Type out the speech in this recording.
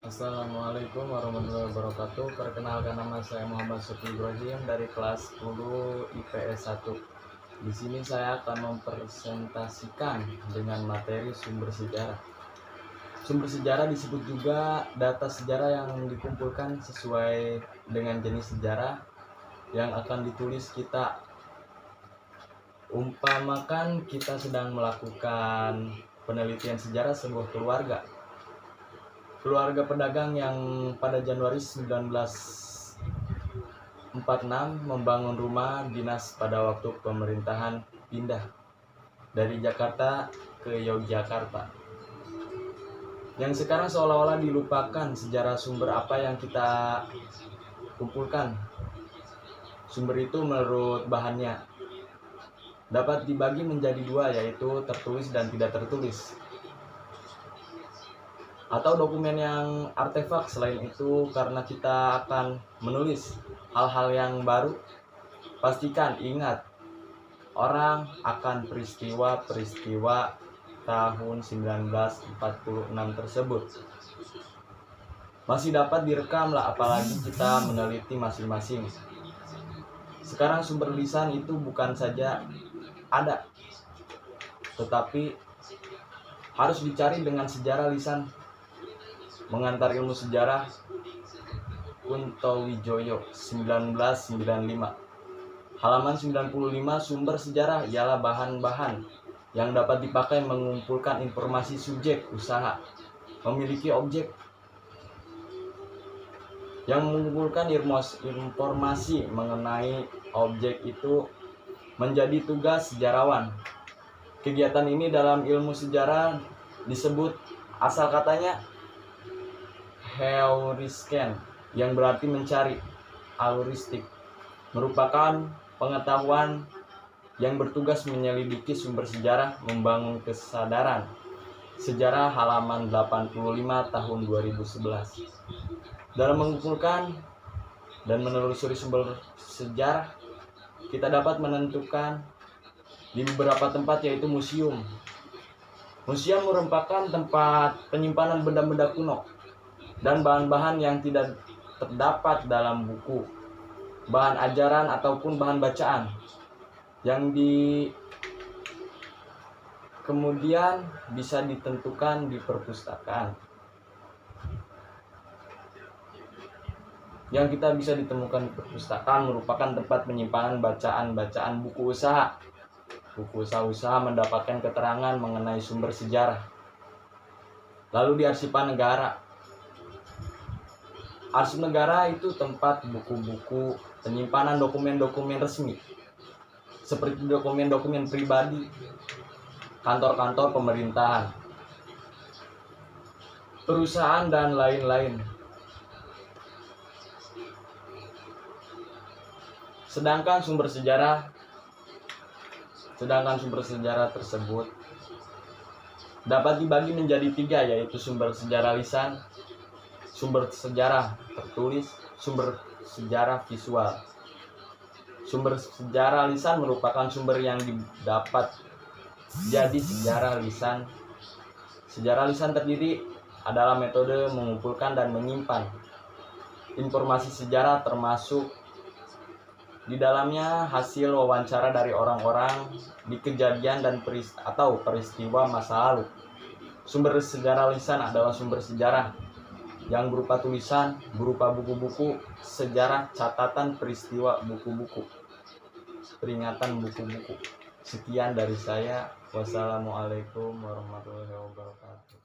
Assalamualaikum warahmatullahi wabarakatuh. Perkenalkan, nama saya Muhammad Sufi Ibrahim dari kelas 10 IPS 1. Di sini saya akan mempresentasikan dengan materi sumber sejarah. Sumber sejarah disebut juga data sejarah yang dikumpulkan sesuai dengan jenis sejarah yang akan ditulis kita. Umpamakan kita sedang melakukan penelitian sejarah sebuah keluarga pedagang yang pada Januari 1946 membangun rumah dinas pada waktu pemerintahan pindah dari Jakarta ke Yogyakarta. Yang sekarang seolah-olah dilupakan sejarah sumber apa yang kita kumpulkan. Sumber itu menurut bahannya dapat dibagi menjadi dua, yaitu tertulis dan tidak tertulis, atau dokumen yang artefak. Selain itu, karena kita akan menulis hal-hal yang baru, pastikan ingat orang akan peristiwa-peristiwa tahun 1946 tersebut. Masih dapat direkam lah, apalagi kita meneliti masing-masing. Sekarang sumber lisan itu bukan saja ada, tetapi harus dicari dengan sejarah lisan. Mengantar ilmu sejarah, Kunto Wijoyo, 1995. Halaman 95. Sumber sejarah ialah bahan-bahan yang dapat dipakai mengumpulkan informasi subjek usaha, memiliki objek yang mengumpulkan informasi mengenai objek itu menjadi tugas sejarawan. Kegiatan ini dalam ilmu sejarah disebut, asal katanya, heurisken, yang berarti mencari. Heuristik merupakan pengetahuan yang bertugas menyelidiki sumber sejarah, membangun kesadaran sejarah. Halaman 85 tahun 2011. Dalam mengumpulkan dan menelusuri sumber sejarah, kita dapat menentukan di beberapa tempat, yaitu museum. Museum merupakan tempat penyimpanan benda-benda kuno dan bahan-bahan yang tidak terdapat dalam buku, bahan ajaran ataupun bahan bacaan yang kemudian bisa ditentukan di perpustakaan. Yang kita bisa ditemukan di perpustakaan merupakan tempat penyimpanan bacaan-bacaan buku usaha. Buku usaha mendapatkan keterangan mengenai sumber sejarah. Lalu di arsipan negara. Arsip negara itu tempat buku-buku penyimpanan dokumen-dokumen resmi, seperti dokumen-dokumen pribadi, kantor-kantor pemerintahan, perusahaan, dan lain-lain. Sedangkan sumber sejarah tersebut dapat dibagi menjadi tiga, yaitu sumber sejarah lisan, sumber sejarah tertulis, sumber sejarah visual. Sumber sejarah lisan merupakan sumber yang didapat jadi sejarah lisan. Sejarah lisan terdiri adalah metode mengumpulkan dan menyimpan informasi sejarah, termasuk di dalamnya hasil wawancara dari orang-orang di kejadian dan peristiwa masa lalu. Sumber sejarah lisan adalah sumber sejarah yang berupa tulisan, berupa buku-buku sejarah, catatan peristiwa, buku-buku peringatan, buku-buku. Sekian dari saya. Wassalamualaikum warahmatullahi wabarakatuh.